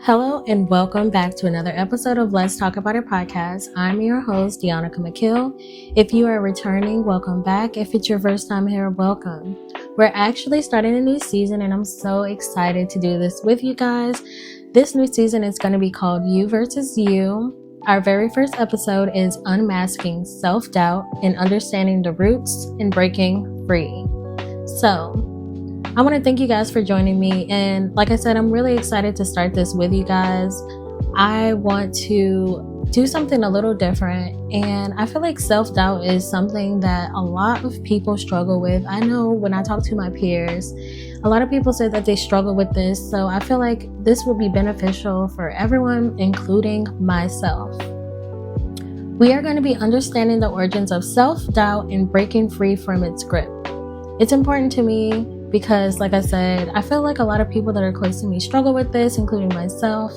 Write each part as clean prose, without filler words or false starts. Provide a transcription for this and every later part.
Hello and welcome back to another episode of Let's Talk About It podcast. I'm your host, Deanna McKill. If you are returning, welcome back. If it's your first time here, welcome. We're actually starting a new season and I'm so excited to do this with you guys. This new season is going to be called You versus You. Our very first episode is Unmasking Self-Doubt and Understanding the Roots and Breaking Free. So, I want to thank you guys for joining me. And like I said, I'm really excited to start this with you guys. I want to do something a little different. And I feel like self-doubt is something that a lot of people struggle with. I know when I talk to my peers, a lot of people say that they struggle with this. So I feel like this will be beneficial for everyone, including myself. We are going to be understanding the origins of self-doubt and breaking free from its grip. It's important to me because, like I said, I feel like a lot of people that are close to me struggle with this, including myself.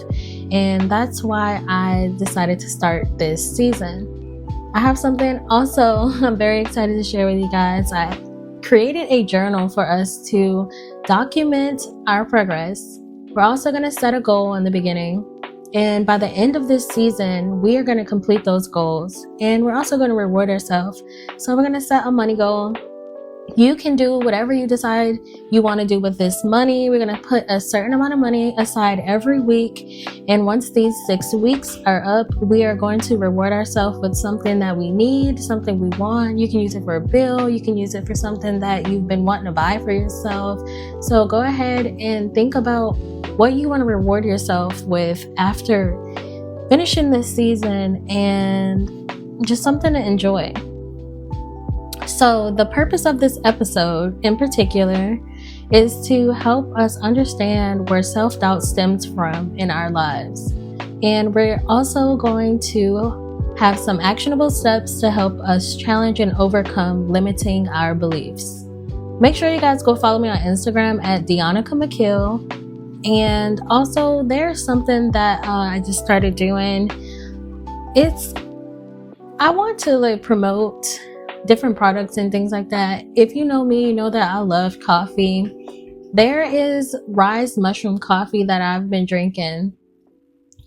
And that's why I decided to start this season. I have something also I'm very excited to share with you guys. I created a journal for us to document our progress. We're also going to set a goal in the beginning. And by the end of this season, we are going to complete those goals. And we're also going to reward ourselves. So we're going to set a money goal. You can do whatever you decide you want to do with this money. We're going to put a certain amount of money aside every week. And once these 6 weeks are up, we are going to reward ourselves with something that we need, something we want. You can use it for a bill. You can use it for something that you've been wanting to buy for yourself. So go ahead and think about what you want to reward yourself with after finishing this season and just something to enjoy. So the purpose of this episode in particular is to help us understand where self-doubt stems from in our lives. And we're also going to have some actionable steps to help us challenge and overcome limiting our beliefs. Make sure you guys go follow me on Instagram at Deanna McKill. And also there's something that I just started doing. I want to promote different products and things like that. If you know me, you know that I love coffee. There is Rise Mushroom Coffee that I've been drinking,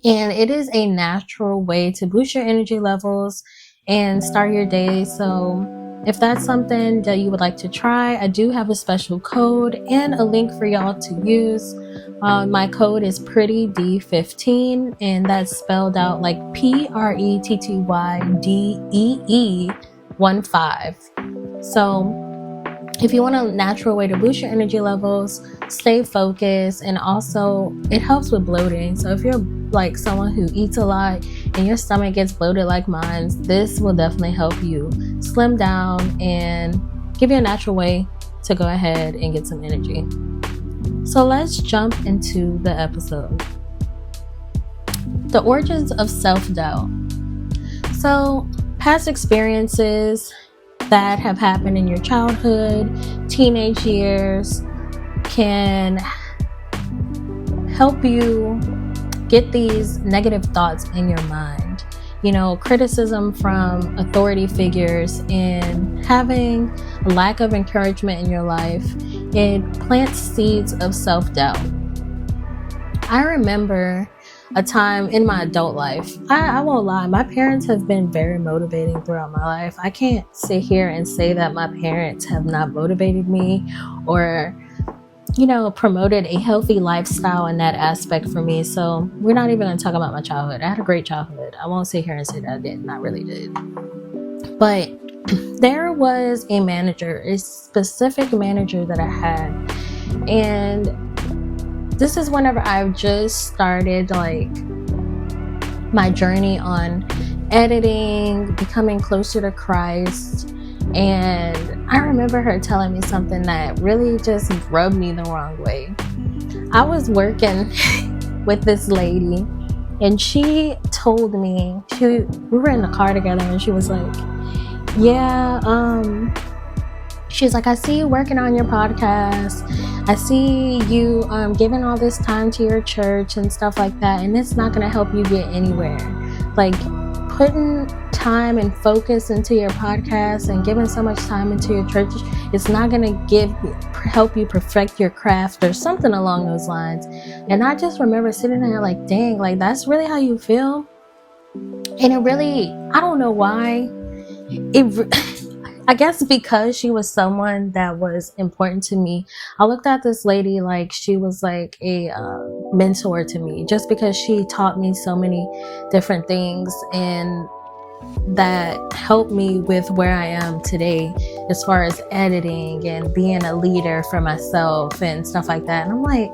and it is a natural way to boost your energy levels and start your day. So if that's something that you would like to try, I do have a special code and a link for y'all to use. My code is PrettyD15, and that's spelled out like PrettyDee15. So if you want a natural way to boost your energy levels, stay focused, and also it helps with bloating. So if you're like someone who eats a lot and your stomach gets bloated like mine, this will definitely help you slim down and give you a natural way to go ahead and get some energy. So let's jump into the episode. The origins of self-doubt. So past experiences that have happened in your childhood, teenage years can help you get these negative thoughts in your mind. You know, criticism from authority figures and having a lack of encouragement in your life, it plants seeds of self-doubt. I remember a time in my adult life, I won't lie, my parents have been very motivating throughout my life. I can't sit here and say that my parents have not motivated me or, promoted a healthy lifestyle in that aspect for me. So we're not even going to talk about my childhood. I had a great childhood. I won't sit here and say that I didn't. I really did. But there was a specific manager that I had. And this is whenever I've just started my journey on editing, becoming closer to Christ. And I remember her telling me something that really just rubbed me the wrong way. I was working with this lady and she told me, we were in the car together and she was like, she's like, I see you working on your podcast. I see you giving all this time to your church and stuff like that, and it's not going to help you get anywhere. Like, putting time and focus into your podcast and giving so much time into your church, it's not going to help you perfect your craft or something along those lines. And I just remember sitting there like, dang, like that's really how you feel? And it really, I don't know why. I guess because she was someone that was important to me. I looked at this lady like she was like a mentor to me, just because she taught me so many different things and that helped me with where I am today as far as editing and being a leader for myself and stuff like that. And I'm like,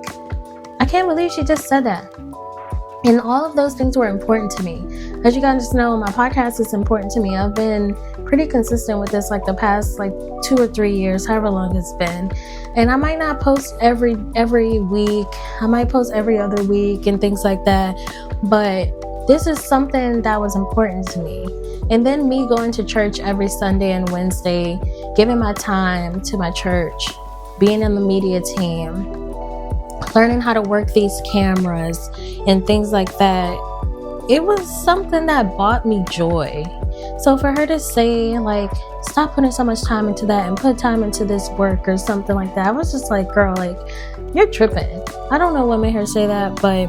I can't believe she just said that. And all of those things were important to me. As you guys know, my podcast is important to me. I've been pretty consistent with this like the past like 2 or 3 years, however long it's been. And I might not post every week. I might post every other week and things like that. But this is something that was important to me. And then me going to church every Sunday and Wednesday, giving my time to my church, being in the media team, learning how to work these cameras and things like that, it was something that brought me joy. So for her to say like, stop putting so much time into that and put time into this work or something like that, I was just like, girl, like you're tripping. I don't know what made her say that, but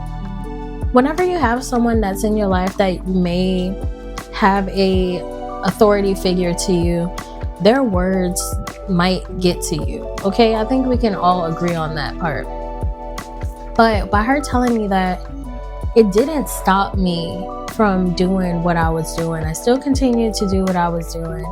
whenever you have someone that's in your life that may have a authority figure to you, their words might get to you. Okay, I think we can all agree on that part. But by her telling me that, it didn't stop me from doing what I was doing. I still continued to do what I was doing.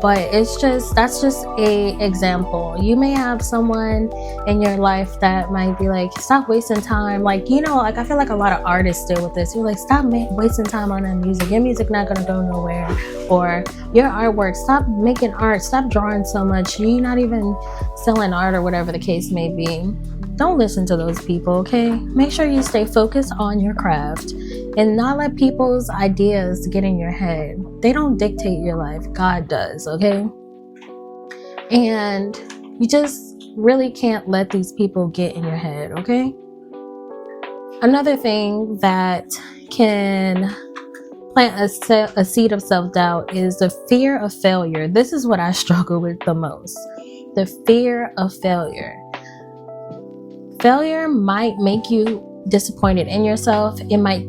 But that's just a example. You may have someone in your life that might be like, stop wasting time. Like, you know, like I feel like a lot of artists deal with this. You're like, stop wasting time on that music. Your music not gonna go nowhere. Or your artwork, stop making art. Stop drawing so much. You're not even selling art or whatever the case may be. Don't listen to those people, okay? Make sure you stay focused on your craft and not let people's ideas get in your head. They don't dictate your life. God does, okay? And you just really can't let these people get in your head, okay? Another thing that can plant a seed of self-doubt is the fear of failure. This is what I struggle with the most. The fear of failure. Failure might make you disappointed in yourself. It might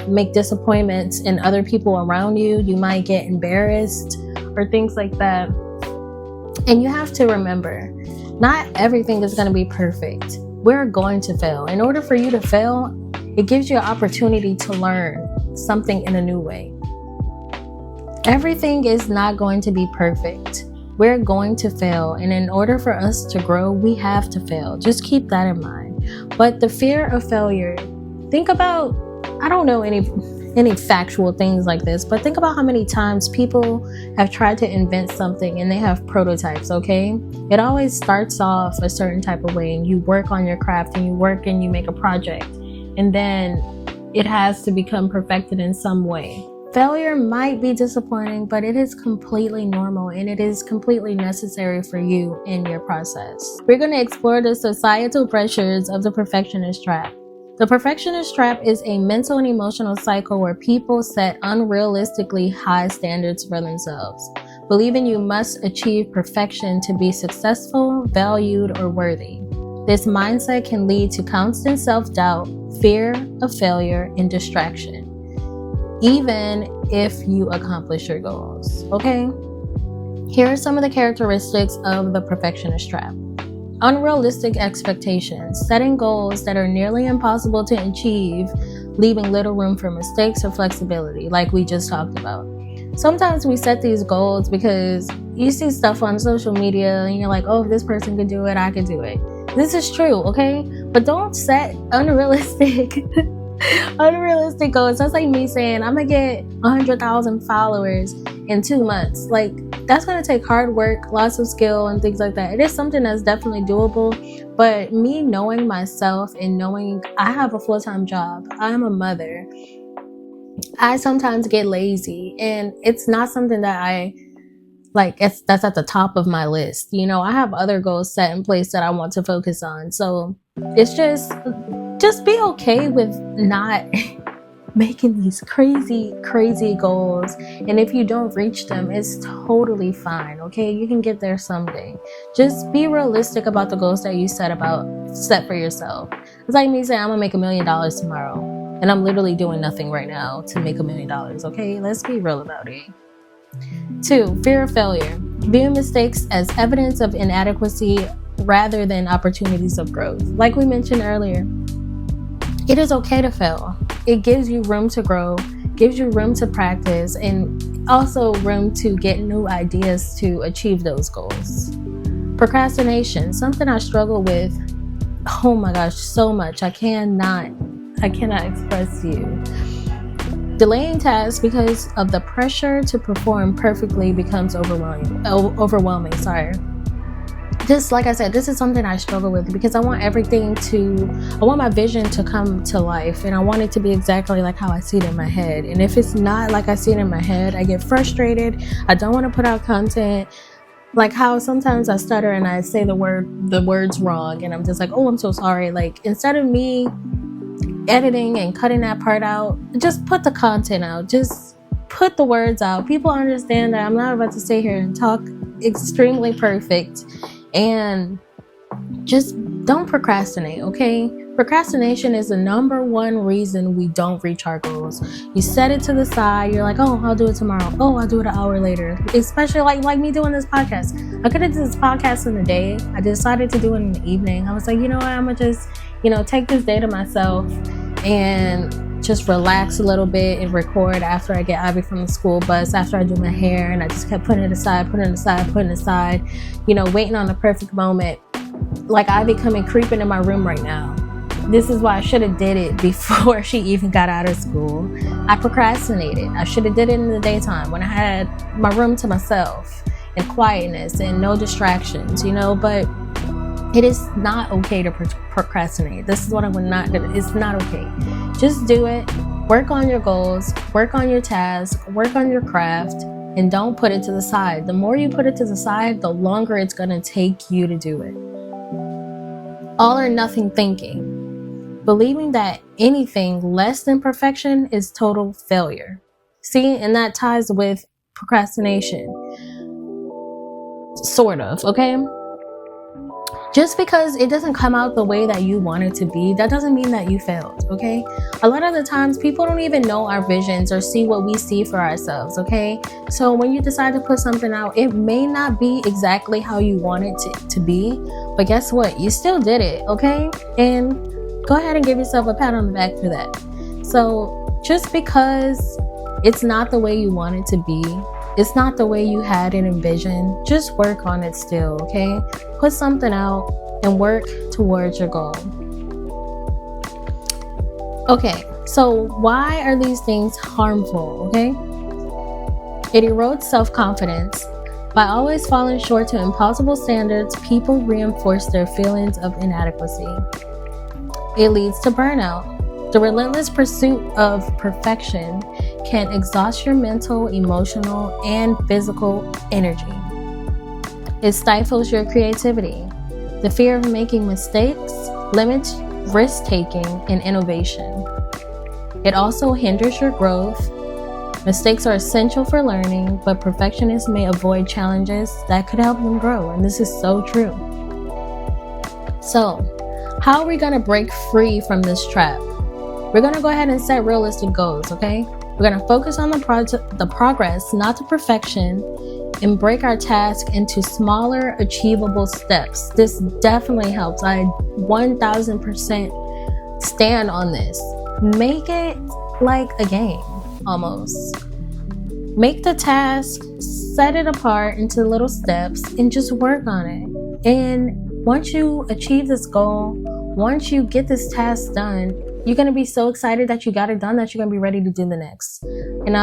make disappointments in other people around you. You might get embarrassed or things like that. And you have to remember, not everything is going to be perfect. We're going to fail. In order for you to fail, it gives you an opportunity to learn something in a new way. Everything is not going to be perfect. We're going to fail, and in order for us to grow, we have to fail. Just keep that in mind. But the fear of failure, think about, I don't know any factual things like this, but think about how many times people have tried to invent something and they have prototypes, okay? It always starts off a certain type of way, and you work on your craft and you work and you make a project, and then it has to become perfected in some way. Failure might be disappointing, but it is completely normal and it is completely necessary for you in your process. We're going to explore the societal pressures of the perfectionist trap. The perfectionist trap is a mental and emotional cycle where people set unrealistically high standards for themselves, believing you must achieve perfection to be successful, valued, or worthy. This mindset can lead to constant self-doubt, fear of failure, and distraction, even if you accomplish your goals, okay? Here are some of the characteristics of the perfectionist trap. Unrealistic expectations, setting goals that are nearly impossible to achieve, leaving little room for mistakes or flexibility, like we just talked about. Sometimes we set these goals because you see stuff on social media and you're like, oh, if this person could do it, I could do it. This is true, okay? But don't set unrealistic goals. That's like me saying I'm gonna get 100,000 followers in 2 months. Like, that's gonna take hard work, lots of skill, and things like that. It is something that's definitely doable, but me knowing myself and knowing I have a full-time job, I'm a mother, I sometimes get lazy, and it's not something that I like, that's at the top of my list. You know, I have other goals set in place that I want to focus on. So it's just be okay with not making these crazy, crazy goals. And if you don't reach them, it's totally fine. Okay. You can get there someday. Just be realistic about the goals that you set for yourself. It's like me saying, I'm gonna make $1 million tomorrow. And I'm literally doing nothing right now to make $1 million. Okay. Let's be real about it. 2, fear of failure. View mistakes as evidence of inadequacy rather than opportunities of growth. Like we mentioned earlier, it is okay to fail. It gives you room to grow, gives you room to practice, and also room to get new ideas to achieve those goals. Procrastination, something I struggle with, oh my gosh, so much. I cannot express to you. Delaying tasks because of the pressure to perform perfectly becomes overwhelming. Just like I said, this is something I struggle with because I want my vision to come to life, and I want it to be exactly like how I see it in my head. And if it's not like I see it in my head, I get frustrated. I don't want to put out content. Like how sometimes I stutter and I say the words wrong, and I'm just like, oh, I'm so sorry. Like, instead of me editing and cutting that part out, just put the content out. Just put the words out. People understand that I'm not about to sit here and talk extremely perfect. And just don't procrastinate, okay? Procrastination is the number one reason we don't reach our goals. You set it to the side. You're like, oh, I'll do it tomorrow. Oh, I'll do it an hour later. Especially like me doing this podcast. I could have done this podcast in the day. I decided to do it in the evening. I was like, you know what? I'm going to just, take this day to myself and just relax a little bit and record after I get Ivy from the school bus, after I do my hair. And I just kept putting it aside, waiting on the perfect moment. Like Ivy coming creeping in my room right now. This is why I should have did it before she even got out of school. I procrastinated. I should have did it in the daytime when I had my room to myself and quietness and no distractions, but it is not okay to procrastinate. This is what I would not do. It's not okay. Just do it. Work on your goals, work on your task, work on your craft, and don't put it to the side. The more you put it to the side, the longer it's going to take you to do it. All or nothing thinking. Believing that anything less than perfection is total failure. See, and that ties with procrastination. Sort of, okay? Just because it doesn't come out the way that you want it to be, that doesn't mean that you failed, okay? A lot of the times, people don't even know our visions or see what we see for ourselves, okay? So when you decide to put something out, it may not be exactly how you want it to be, but guess what? You still did it, okay? And go ahead and give yourself a pat on the back for that. So just because it's not the way you want it to be, it's not the way you had it envisioned, just work on it still, okay? Put something out and work towards your goal. Okay, so why are these things harmful, okay? It erodes self-confidence. By always falling short to impossible standards, people reinforce their feelings of inadequacy. It leads to burnout. The relentless pursuit of perfection can exhaust your mental, emotional, and physical energy. It stifles your creativity. The fear of making mistakes limits risk-taking and innovation. It also hinders your growth. Mistakes are essential for learning, but perfectionists may avoid challenges that could help them grow, and this is so true. So, how are we going to break free from this trap? We're going to go ahead and set realistic goals, okay? We're going to focus on the progress, not the perfection, and break our task into smaller, achievable steps. This definitely helps. I 1000% stand on this. Make it like a game, almost. Make the task, set it apart into little steps, and just work on it. And once you achieve this goal, once you get this task done, you're going to be so excited that you got it done that you're going to be ready to do the next. And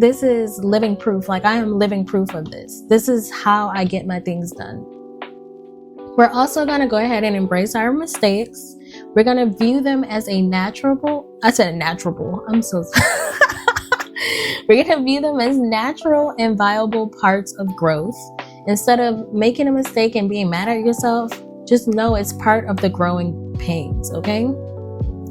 this is living proof. Like, I am living proof of this. This is how I get my things done. We're also going to go ahead and embrace our mistakes. We're going to view them as We're going to view them as natural and viable parts of growth. Instead of making a mistake and being mad at yourself, just know it's part of the growing pains, okay?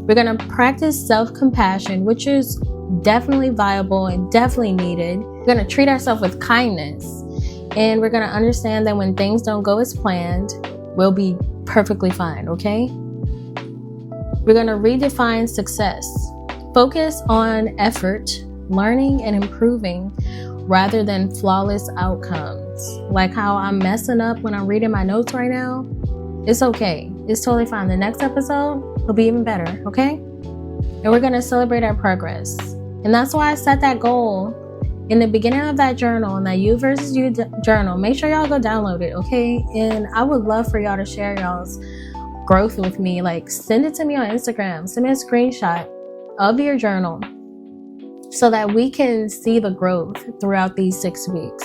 We're going to practice self-compassion, which is definitely viable and definitely needed. We're going to treat ourselves with kindness. And we're going to understand that when things don't go as planned, we'll be perfectly fine, okay? We're going to redefine success. Focus on effort, learning, and improving rather than flawless outcomes. Like how I'm messing up when I'm reading my notes right now. It's okay. It's totally fine. The next episode will be even better, okay? And we're going to celebrate our progress. And that's why I set that goal in the beginning of that journal, and that You versus You journal. Make sure y'all go download it, okay? And I would love for y'all to share y'all's growth with me. Like, send it to me on Instagram. Send me a screenshot of your journal so that we can see the growth throughout these 6 weeks.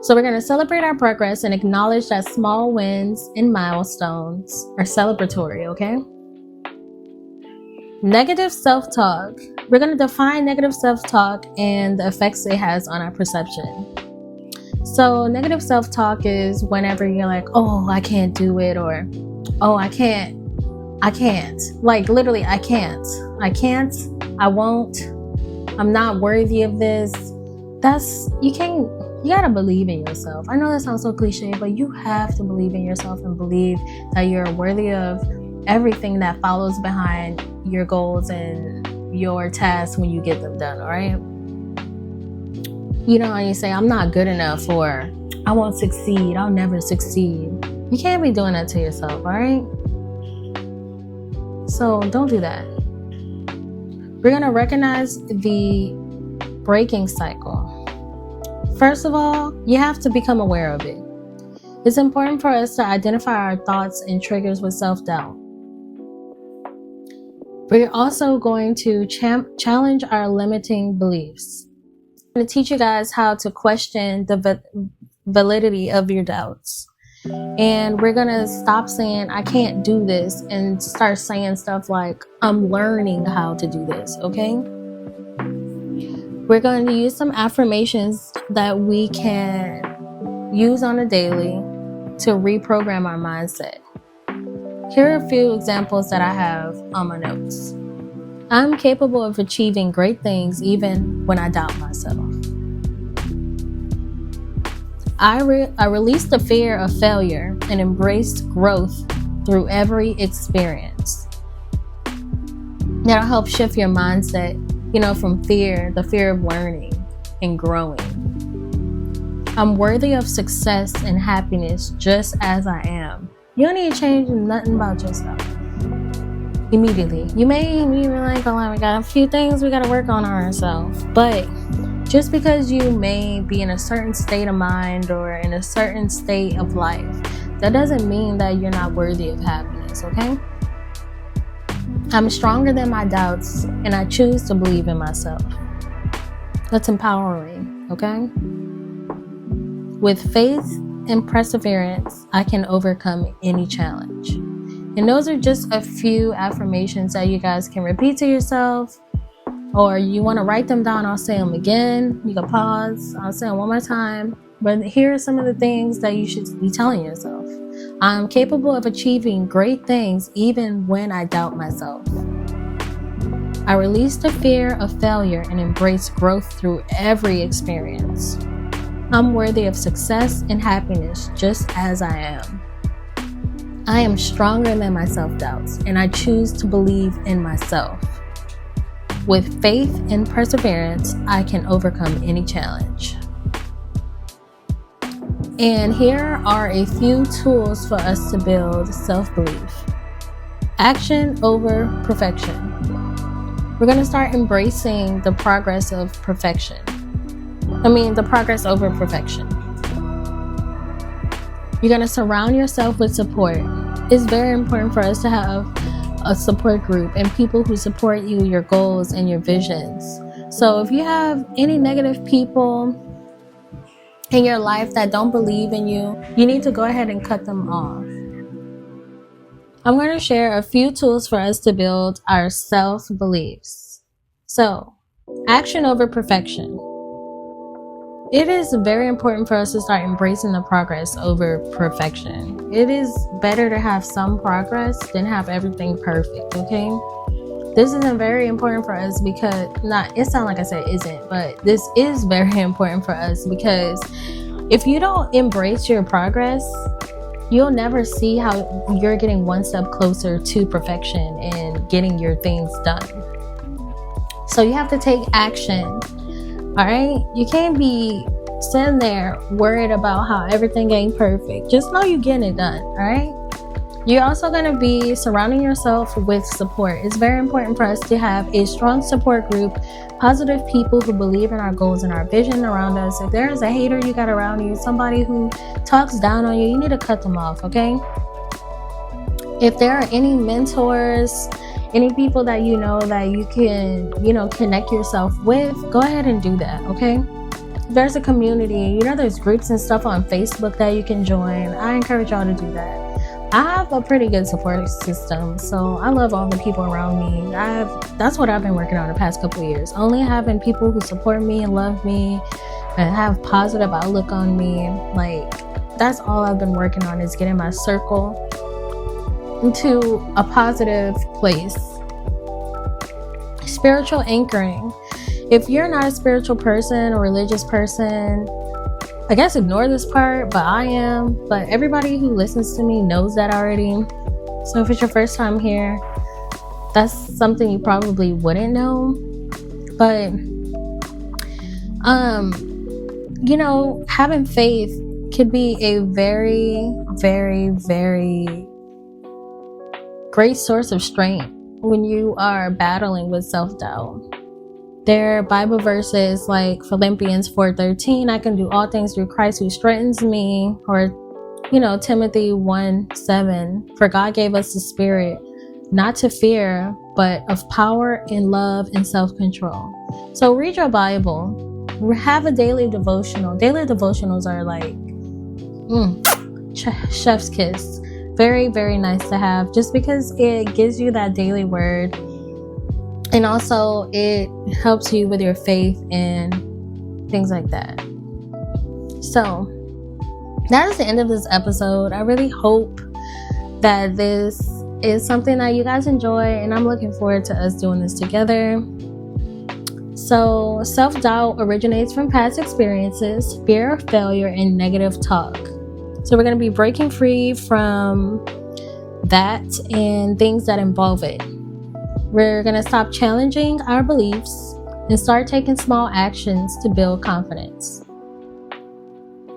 So we're going to celebrate our progress and acknowledge that small wins and milestones are celebratory, okay? Negative self-talk. We're going to define negative self-talk and the effects it has on our perception. So negative self-talk is whenever you're like, oh, I can't do it, or, oh, I can't. Like, literally, I can't, I won't, I'm not worthy of this. You gotta believe in yourself. I know that sounds so cliche, but you have to believe in yourself and believe that you're worthy of everything that follows behind your goals and your tasks when you get them done, all right? You know, you say, I'm not good enough, or I won't succeed, I'll never succeed. You can't be doing that to yourself, all right? So don't do that. We're gonna recognize the breaking cycle. First of all, you have to become aware of it. It's important for us to identify our thoughts and triggers with self-doubt. We're also going to challenge our limiting beliefs. I'm going to teach you guys how to question the validity of your doubts. And we're going to stop saying, I can't do this, and start saying stuff like, I'm learning how to do this, okay? We're going to use some affirmations that we can use on a daily to reprogram our mindset. Here are a few examples that I have on my notes. I'm capable of achieving great things even when I doubt myself. I release the fear of failure and embrace growth through every experience. That'll help shift your mindset, from the fear of learning and growing. I'm worthy of success and happiness just as I am. You don't need to change nothing about yourself immediately. You may be like, oh, we got a few things we got to work on ourselves. But just because you may be in a certain state of mind or in a certain state of life, that doesn't mean that you're not worthy of happiness, okay? I'm stronger than my doubts, and I choose to believe in myself. That's empowering, okay? With faith and perseverance, I can overcome any challenge. And those are just a few affirmations that you guys can repeat to yourself, or you want to write them down. I'll say them again. You can pause. I'll say them one more time. But here are some of the things that you should be telling yourself. I'm capable of achieving great things even when I doubt myself. I release the fear of failure and embrace growth through every experience. I'm worthy of success and happiness just as I am. I am stronger than my self-doubts, and I choose to believe in myself. With faith and perseverance, I can overcome any challenge. And here are a few tools for us to build self-belief. Action over perfection. We're going to start embracing the progress over perfection. You're going to surround yourself with support. It's very important for us to have a support group and people who support you, your goals, and your visions. So if you have any negative people in your life that don't believe in you, you need to go ahead and cut them off. I'm going to share a few tools for us to build our self-beliefs. So, action over perfection. It is very important for us to start embracing the progress over perfection. It is better to have some progress than have everything perfect, okay? this isn't very important for us because, not, it sounds like I said isn't, but this is very important for us because if you don't embrace your progress, you'll never see how you're getting one step closer to perfection and getting your things done. So you have to take action. All right? You can't be sitting there worried about how everything ain't perfect. Just know you're getting it done. All right? You're also going to be surrounding yourself with support. It's very important for us to have a strong support group, positive people who believe in our goals and our vision around us. If there is a hater you got around you, somebody who talks down on you, you need to cut them off, okay? If there are any mentors, any people that you know that you can, connect yourself with, go ahead and do that, okay? There's a community, there's groups and stuff on Facebook that you can join. I encourage y'all to do that. I have a pretty good support system, so I love all the people around me. That's what I've been working on the past couple of years. Only having people who support me and love me and have positive outlook on me. Like, that's all I've been working on, is getting my circle into a positive place. Spiritual anchoring. If you're not a spiritual person or religious person, I guess ignore this part, but I am. But everybody who listens to me knows that already. So if it's your first time here, that's something you probably wouldn't know. But, having faith could be a very, very, very great source of strength when you are battling with self-doubt. There are Bible verses like Philippians 4:13, I can do all things through Christ who strengthens me, or Timothy 1:7, for God gave us the spirit not to fear, but of power and love and self-control. So read your Bible, have a daily devotional. Daily devotionals are like chef's kiss. Very, very nice to have, just because it gives you that daily word. And also it helps you with your faith and things like that. So that is the end of this episode. I really hope that this is something that you guys enjoy, and I'm looking forward to us doing this together. So self-doubt originates from past experiences, fear of failure, and negative talk. So we're going to be breaking free from that and things that involve it. We're going to stop challenging our beliefs and start taking small actions to build confidence.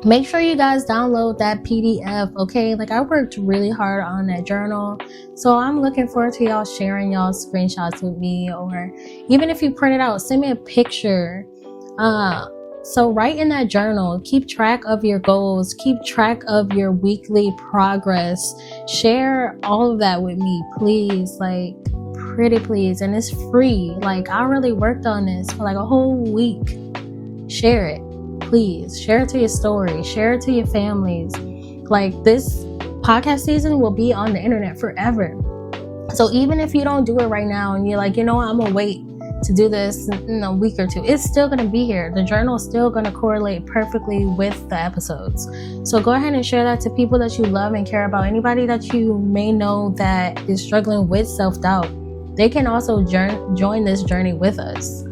Make sure you guys download that PDF, okay? Like, I worked really hard on that journal, so I'm looking forward to y'all sharing y'all screenshots with me, or even if you print it out, send me a picture. So write in that journal, keep track of your goals, keep track of your weekly progress, share all of that with me, please, like, pretty please. And it's free. Like, I really worked on this for like a whole week. Share it, please. Share it to your story, share it to your families. Like, this podcast season will be on the internet forever. So even if you don't do it right now and you're like, I'm gonna wait to do this in a week or two, it's still going to be here. The journal is still going to correlate perfectly with the episodes. So go ahead and share that to people that you love and care about. Anybody that you may know that is struggling with self-doubt, they can also join this journey with us,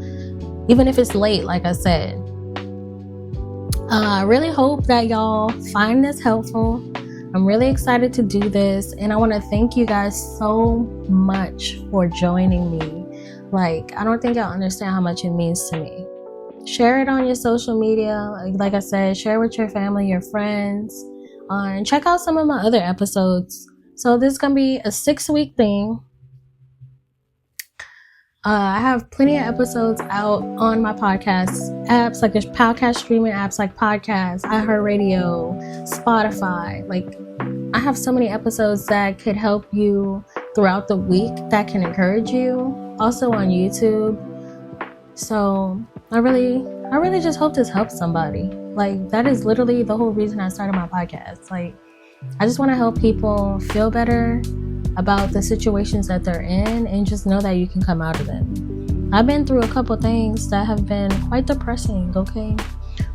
even if it's late, like I said. I really hope that y'all find this helpful. I'm really excited to do this, and I want to thank you guys so much for joining me. Like, I don't think y'all understand how much it means to me. Share it on your social media. Like I said, share with your family, your friends, and check out some of my other episodes. So this is going to be a 6-week thing. I have plenty of episodes out on my podcast apps, like there's podcast streaming apps like Podcasts, iHeartRadio, Spotify. Like, I have so many episodes that could help you throughout the week, that can encourage you. Also on YouTube. So I really just hope this helps somebody. Like, that is literally the whole reason I started my podcast. Like, I just want to help people feel better about the situations that they're in, and just know that you can come out of them. I've been through a couple things that have been quite depressing, okay?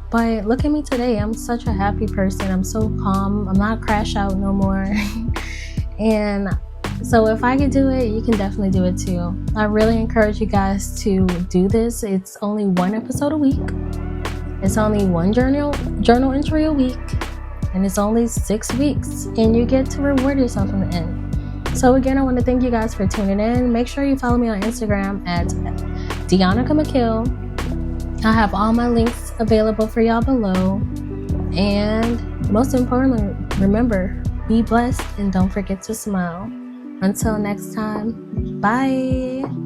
But look at me today. I'm such a happy person. I'm so calm. I'm not crash out no more. And So if I could do it, you can definitely do it too. I really encourage you guys to do this. It's only one episode a week. It's only one journal entry a week. And it's only 6 weeks. And you get to reward yourself in the end. So again, I want to thank you guys for tuning in. Make sure you follow me on Instagram at Deonica McKill. I have all my links available for y'all below. And most importantly, remember, be blessed and don't forget to smile. Until next time, bye.